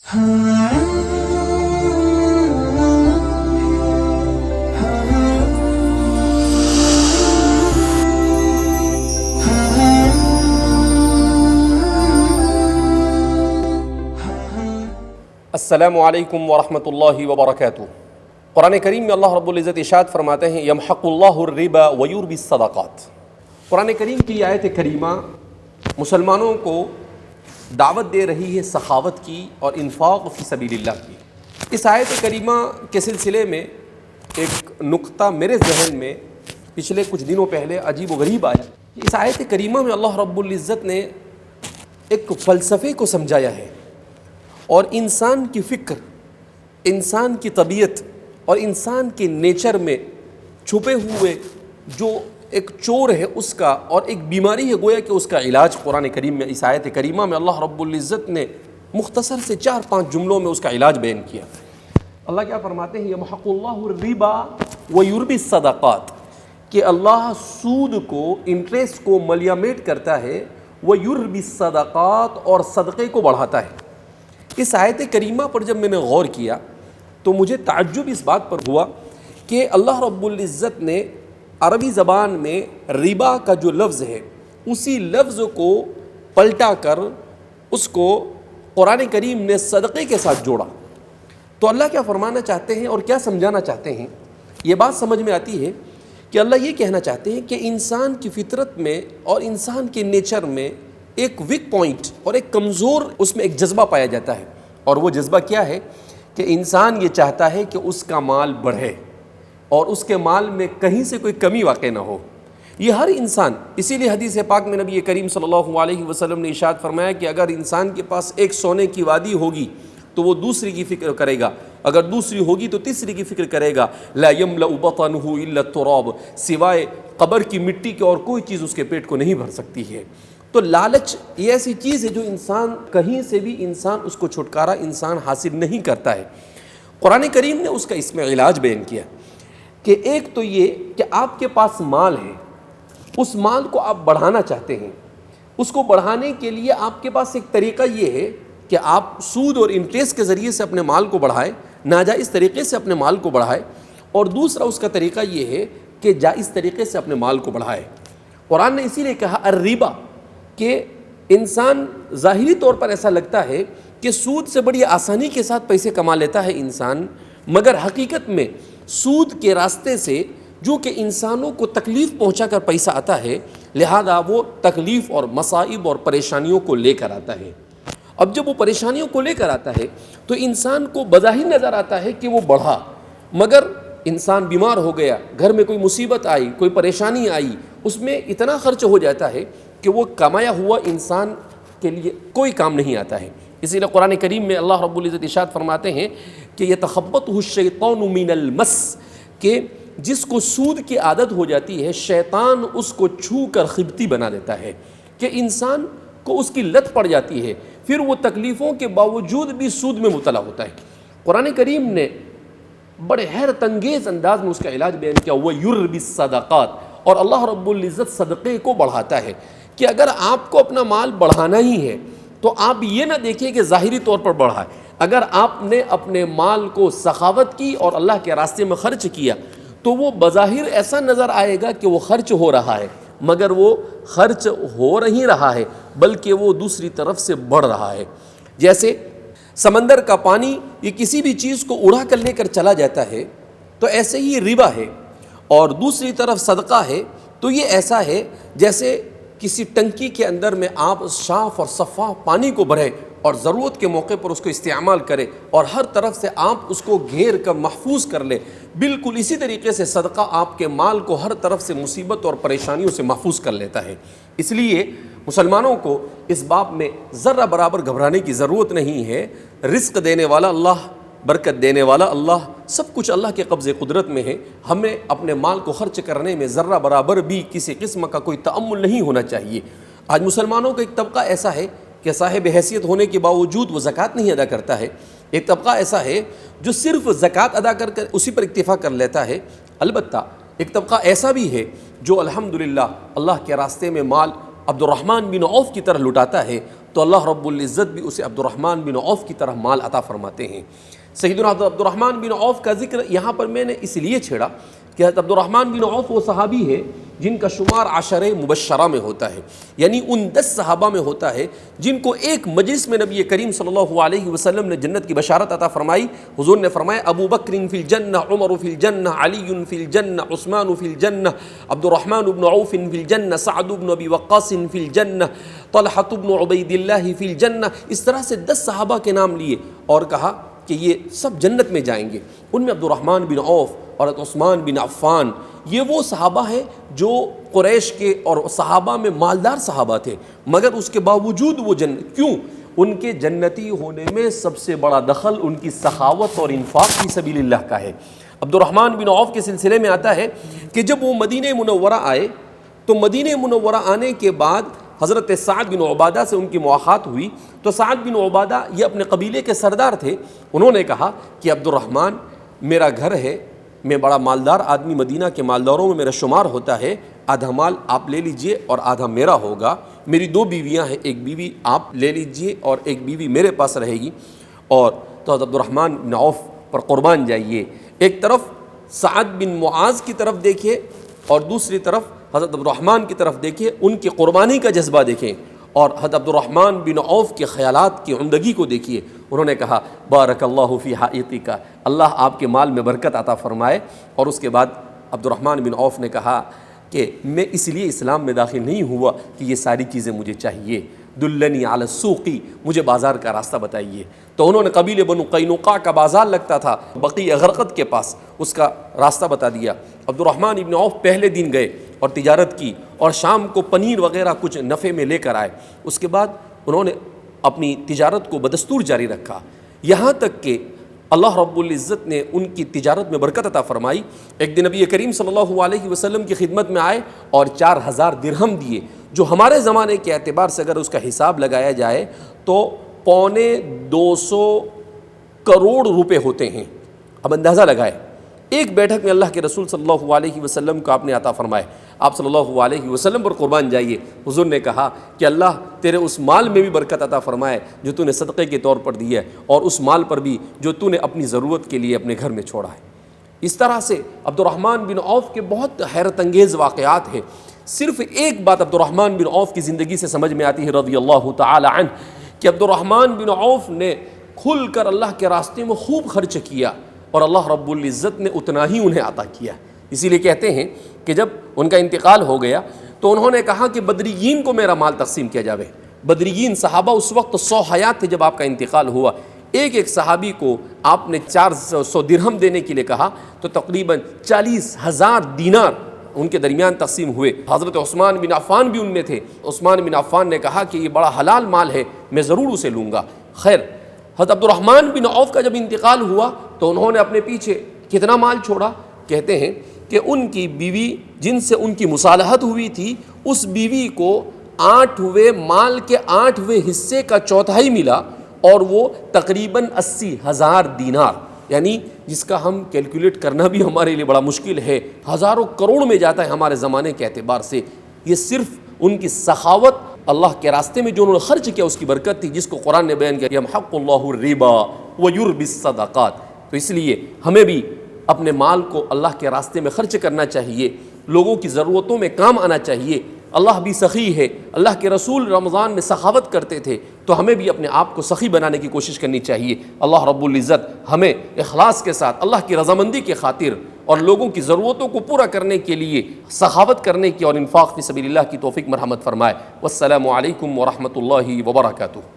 السلام علیکم ورحمۃ اللہ وبرکاتہ۔ قرآن کریم میں اللہ رب العزت ارشاد فرماتے ہیں یمحق اللہ الربا ویربی الصدقات۔ قرآن کریم کی آیت کریمہ مسلمانوں کو دعوت دے رہی ہے سخاوت کی اور انفاق فی سبیل اللہ کی۔ اس آیت کریمہ کے سلسلے میں ایک نقطہ میرے ذہن میں پچھلے کچھ دنوں پہلے عجیب و غریب آیا۔ اس آیت کریمہ میں اللہ رب العزت نے ایک فلسفے کو سمجھایا ہے، اور انسان کی فکر، انسان کی طبیعت اور انسان کے نیچر میں چھپے ہوئے جو ایک چور ہے اس کا اور ایک بیماری ہے، گویا کہ اس کا علاج قرآن کریم میں اس آیت کریمہ میں اللہ رب العزت نے مختصر سے 4-5 جملوں میں اس کا علاج بیان کیا۔ اللہ کیا فرماتے ہیں یمحق اللہ الربا ویربی الصدقات، کہ اللہ سود کو، انٹرسٹ کو ملیامیٹ کرتا ہے، ویربی الصدقات اور صدقے کو بڑھاتا ہے۔ اس آیت کریمہ پر جب میں نے غور کیا تو مجھے تعجب اس بات پر ہوا کہ اللہ رب العزت نے عربی زبان میں ربا کا جو لفظ ہے اسی لفظ کو پلٹا کر اس کو قرآن کریم نے صدقے کے ساتھ جوڑا۔ تو اللہ کیا فرمانا چاہتے ہیں اور کیا سمجھانا چاہتے ہیں؟ یہ بات سمجھ میں آتی ہے کہ اللہ یہ کہنا چاہتے ہیں کہ انسان کی فطرت میں اور انسان کے نیچر میں ایک ویک پوائنٹ اور ایک کمزور اس میں ایک جذبہ پایا جاتا ہے، اور وہ جذبہ کیا ہے کہ انسان یہ چاہتا ہے کہ اس کا مال بڑھے اور اس کے مال میں کہیں سے کوئی کمی واقع نہ ہو۔ یہ ہر انسان، اسی لیے حدیث پاک میں نبی کریم صلی اللہ علیہ وسلم نے ارشاد فرمایا کہ اگر انسان کے پاس ایک سونے کی وادی ہوگی تو وہ دوسری کی فکر کرے گا، اگر دوسری ہوگی تو تیسری کی فکر کرے گا۔ لا یملأ بطنہ الا التراب، سوائے قبر کی مٹی کے اور کوئی چیز اس کے پیٹ کو نہیں بھر سکتی ہے۔ تو لالچ یہ ایسی چیز ہے جو انسان کہیں سے بھی انسان اس کو چھٹکارا انسان حاصل نہیں کرتا ہے۔ قرآن کریم نے اس کا اس میں علاج بیان کیا کہ ایک تو یہ کہ آپ کے پاس مال ہے، اس مال کو آپ بڑھانا چاہتے ہیں، اس کو بڑھانے کے لیے آپ کے پاس ایک طریقہ یہ ہے کہ آپ سود اور انٹرسٹ کے ذریعے سے اپنے مال کو بڑھائیں، ناجائز طریقے سے اپنے مال کو بڑھائیں، اور دوسرا اس کا طریقہ یہ ہے کہ جائز طریقے سے اپنے مال کو بڑھائے۔ قرآن نے اسی لیے کہا الربا، کہ انسان ظاہری طور پر ایسا لگتا ہے کہ سود سے بڑی آسانی کے ساتھ پیسے کما لیتا ہے انسان، مگر حقیقت میں سود کے راستے سے جو کہ انسانوں کو تکلیف پہنچا کر پیسہ آتا ہے، لہذا وہ تکلیف اور مصائب اور پریشانیوں کو لے کر آتا ہے۔ اب جب وہ پریشانیوں کو لے کر آتا ہے تو انسان کو بظاہر نظر آتا ہے کہ وہ بڑھا، مگر انسان بیمار ہو گیا، گھر میں کوئی مصیبت آئی، کوئی پریشانی آئی، اس میں اتنا خرچ ہو جاتا ہے کہ وہ کمایا ہوا انسان کے لیے کوئی کام نہیں آتا ہے۔ اسی لیے قرآن کریم میں اللہ رب العزت ارشاد فرماتے ہیں کہ یتخبطہ الشیطان من المس، کہ جس کو سود کی عادت ہو جاتی ہے شیطان اس کو چھو کر خبتی بنا دیتا ہے، کہ انسان کو اس کی لت پڑ جاتی ہے، پھر وہ تکلیفوں کے باوجود بھی سود میں مبتلا ہوتا ہے۔ قرآن کریم نے بڑے حیرت انگیز انداز میں اس کا علاج بیان کیا، وَيُرْبِي الصَّدَقَاتِ، اور اللہ رب العزت صدقے کو بڑھاتا ہے کہ اگر آپ کو اپنا مال بڑھانا ہی ہے تو آپ یہ نہ دیکھیں کہ ظاہری طور پر بڑھائے، اگر آپ نے اپنے مال کو سخاوت کی اور اللہ کے راستے میں خرچ کیا تو وہ بظاہر ایسا نظر آئے گا کہ وہ خرچ ہو رہا ہے، مگر وہ خرچ ہو نہیں رہا ہے بلکہ وہ دوسری طرف سے بڑھ رہا ہے۔ جیسے سمندر کا پانی یہ کسی بھی چیز کو اڑا کر لے کر چلا جاتا ہے، تو ایسے ہی ربا ہے، اور دوسری طرف صدقہ ہے تو یہ ایسا ہے جیسے کسی ٹنکی کے اندر میں آپ صاف اور صفا پانی کو بھریں اور ضرورت کے موقع پر اس کو استعمال کریں اور ہر طرف سے آپ اس کو گھیر کر محفوظ کر لیں، بالکل اسی طریقے سے صدقہ آپ کے مال کو ہر طرف سے مصیبت اور پریشانیوں سے محفوظ کر لیتا ہے۔ اس لیے مسلمانوں کو اس باب میں ذرہ برابر گھبرانے کی ضرورت نہیں ہے۔ رزق دینے والا اللہ، برکت دینے والا اللہ، سب کچھ اللہ کے قبضے قدرت میں ہے۔ ہمیں اپنے مال کو خرچ کرنے میں ذرہ برابر بھی کسی قسم کا کوئی تأمل نہیں ہونا چاہیے۔ آج مسلمانوں کا ایک طبقہ ایسا ہے کہ صاحب حیثیت ہونے کے باوجود وہ زکوٰۃ نہیں ادا کرتا ہے، ایک طبقہ ایسا ہے جو صرف زکوٰۃ ادا کر اسی پر اکتفا کر لیتا ہے، البتہ ایک طبقہ ایسا بھی ہے جو الحمدللہ اللہ کے راستے میں مال عبد الرحمن بن عوف کی طرح لٹاتا ہے، تو اللہ رب العزت بھی اسے عبد الرحمن بن عوف کی طرح مال عطا فرماتے ہیں۔ سیدنا عبد الرحمن بن عوف کا ذکر یہاں پر میں نے اس لیے چھیڑا کہ حضرت عبد الرحمن بن عوف وہ صحابی ہے جن کا شمار عشرہ مبشرہ میں ہوتا ہے، یعنی ان 10 صحابہ میں ہوتا ہے جن کو ایک مجلس میں نبی کریم صلی اللہ علیہ وسلم نے جنت کی بشارت عطا فرمائی۔ حضور نے فرمایا ابو بکر فی الجنہ، عمر فی الجنہ، علی فی الجنہ، عثمان فی الجنہ، عبد الرحمن بن عوف فی الجنہ، سعد بن ابی وقاص فی الجنہ، طلحہ بن عبید اللہ فی الجنہ۔ اس طرح سے 10 صحابہ کے نام لیے اور کہا کہ یہ سب جنت میں جائیں گے۔ ان میں عبد الرحمن بن عوف اور عثمان بن عفان یہ وہ صحابہ ہیں جو قریش کے اور صحابہ میں مالدار صحابہ تھے، مگر اس کے باوجود وہ کیوں؟ ان کے جنتی ہونے میں سب سے بڑا دخل ان کی سخاوت اور انفاق فی سبیل اللہ کا ہے۔ عبد الرحمن بن عوف کے سلسلے میں آتا ہے کہ جب وہ مدینہ منورہ آئے تو مدینہ منورہ آنے کے بعد حضرت سعد بن عبادہ سے ان کی ملاقات ہوئی، تو سعد بن عبادہ یہ اپنے قبیلے کے سردار تھے۔ انہوں نے کہا کہ عبد الرحمن میرا گھر ہے، میں بڑا مالدار آدمی مدینہ کے مالداروں میں میرا شمار ہوتا ہے، آدھا مال آپ لے لیجئے اور آدھا میرا ہوگا۔ میری 2 بیویاں ہیں، ایک بیوی آپ لے لیجئے اور ایک بیوی میرے پاس رہے گی، اور تو حضرت عبد الرحمن بن عوف پر قربان جائیے۔ ایک طرف سعد بن معاذ کی طرف دیکھیے اور دوسری طرف حضرت عبد الرحمن کی طرف دیکھیے، ان کی قربانی کا جذبہ دیکھیں، اور حضرت عبد الرحمن بن عوف کے خیالات کی عمدگی کو دیکھیے۔ انہوں نے کہا بارک اللہ فی حائطک، اللہ آپ کے مال میں برکت عطا فرمائے۔ اور اس کے بعد عبد الرحمن بن عوف نے کہا کہ میں اس لیے اسلام میں داخل نہیں ہوا کہ یہ ساری چیزیں مجھے چاہیے، دلنی علی السوق، مجھے بازار کا راستہ بتائیے۔ تو انہوں نے قبیلے بنو قینقاع کا بازار لگتا تھا بقیع غرقد کے پاس، اس کا راستہ بتا دیا۔ عبد الرحمن بن عوف پہلے دن گئے اور تجارت کی، اور شام کو پنیر وغیرہ کچھ نفع میں لے کر آئے۔ اس کے بعد انہوں نے اپنی تجارت کو بدستور جاری رکھا، یہاں تک کہ اللہ رب العزت نے ان کی تجارت میں برکت عطا فرمائی۔ ایک دن نبی کریم صلی اللہ علیہ وسلم کی خدمت میں آئے اور 4000 درہم دیے، جو ہمارے زمانے کے اعتبار سے اگر اس کا حساب لگایا جائے تو 250 کروڑ روپے ہوتے ہیں۔ اب اندازہ لگائے، ایک بیٹھک میں اللہ کے رسول صلی اللہ علیہ وسلم کو آپ نے عطا فرمائے۔ آپ صلی اللہ علیہ وسلم پر قربان جائیے۔ حضور نے کہا کہ اللہ تیرے اس مال میں بھی برکت عطا فرمائے جو تو نے صدقے کے طور پر دی ہے، اور اس مال پر بھی جو تو نے اپنی ضرورت کے لیے اپنے گھر میں چھوڑا ہے۔ اس طرح سے عبد الرحمن بن عوف کے بہت حیرت انگیز واقعات ہیں۔ صرف ایک بات عبد الرحمن بن عوف کی زندگی سے سمجھ میں آتی ہے رضی اللہ تعالی عنہ، کہ عبد الرحمن بن عوف نے کھل کر اللہ کے راستے میں خوب خرچ کیا، اور اللہ رب العزت نے اتنا ہی انہیں عطا کیا۔ اسی لیے کہتے ہیں کہ جب ان کا انتقال ہو گیا تو انہوں نے کہا کہ بدریین کو میرا مال تقسیم کیا جاوے۔ بدریین صحابہ اس وقت 100 حیات تھے جب آپ کا انتقال ہوا۔ ایک ایک صحابی کو آپ نے 400 درہم دینے کے لیے کہا، تو تقریباً 40,000 دینار ان کے درمیان تقسیم ہوئے۔ حضرت عثمان بن عفان بھی ان میں تھے۔ عثمان بن عفان نے کہا کہ یہ بڑا حلال مال ہے، میں ضرور اسے لوں گا۔ خیر، حضرت عبد الرحمن بن عوف کا جب انتقال ہوا تو انہوں نے اپنے پیچھے کتنا مال چھوڑا؟ کہتے ہیں کہ ان کی بیوی جن سے ان کی مصالحت ہوئی تھی، اس بیوی کو 8ویں مال کے 8ویں حصے کا چوتھائی ملا، اور وہ تقریباً 80,000 دینار، یعنی جس کا ہم کیلکولیٹ کرنا بھی ہمارے لیے بڑا مشکل ہے، ہزاروں کروڑ میں جاتا ہے ہمارے زمانے کے اعتبار سے۔ یہ صرف ان کی سخاوت، اللہ کے راستے میں جو انہوں نے خرچ کیا اس کی برکت تھی، جس کو قرآن نے بیان کیا یمحق اللہ الربا ویربی الصدقات۔ تو اس لیے ہمیں بھی اپنے مال کو اللہ کے راستے میں خرچ کرنا چاہیے، لوگوں کی ضرورتوں میں کام آنا چاہیے۔ اللہ بھی سخی ہے، اللہ کے رسول رمضان میں سخاوت کرتے تھے، تو ہمیں بھی اپنے آپ کو سخی بنانے کی کوشش کرنی چاہیے۔ اللہ رب العزت ہمیں اخلاص کے ساتھ اللہ کی رضامندی کی خاطر اور لوگوں کی ضرورتوں کو پورا کرنے کے لیے سخاوت کرنے کی اور انفاق فی سبیل اللہ کی توفیق مرحمت فرمائے۔ والسلام علیکم ورحمۃ اللہ وبرکاتہ۔